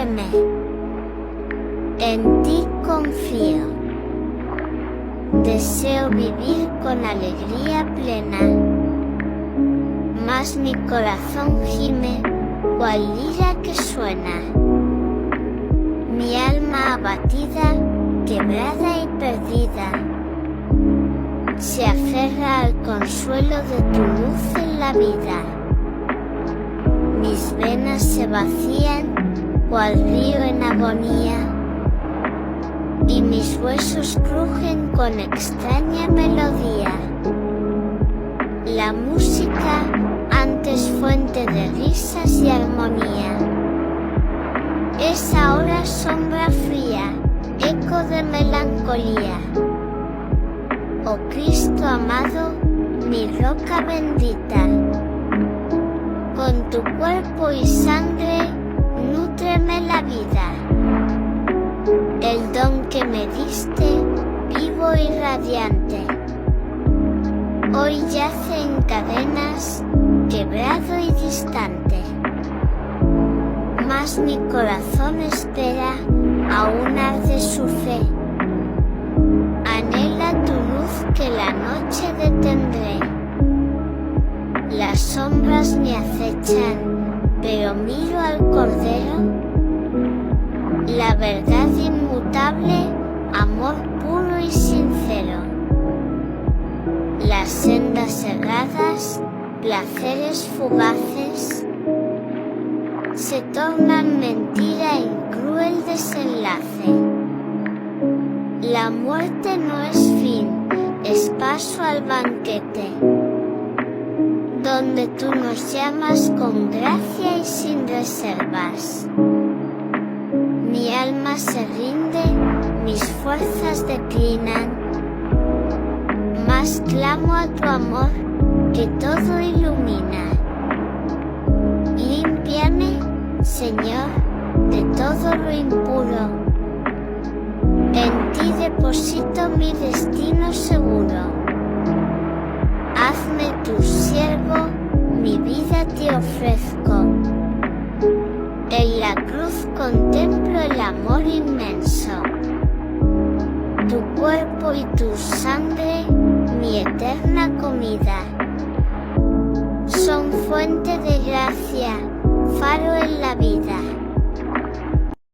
sostrénme. En ti confío. Deseo vivir con alegría plena, mas mi corazón gime, cual lira que suena. Mi alma abatida, quebrada y perdida, se aferra al consuelo de tu luz en la vida. Mis venas se vacían, cual río en agonía, y mis huesos crujen con extraña melodía. La música, antes fuente de risas y armonía, es ahora sombra fría, eco de melancolía. Oh Cristo amado, mi roca bendita, con tu cuerpo y sangre, nútreme la vida. El don que me diste, vivo y radiante, hoy yace en cadenas, quebrado y distante. Mas mi corazón espera, aún arde su fe. Anhela tu luz que la noche detendré. Las sombras me acechan, pero miro al Cordero. La verdad inmutable, amor puro y sincero. Las sendas erradas, placeres fugaces, se tornan mentira en cruel desenlace. La muerte no es fin, es paso al banquete, donde tú nos llamas con gracia y sin reservas. Mi alma se rinde, mis fuerzas declinan, mas clamo a tu amor, que todo ilumina. Límpiame, Señor, de todo lo impuro. En ti deposito mi destino seguro. Hazme tu siervo, mi vida te ofrezco. En la cruz contemplo el amor inmenso. Tu cuerpo y tu sangre, mi eterna comida. Son fuente de gracia, faro en la vida.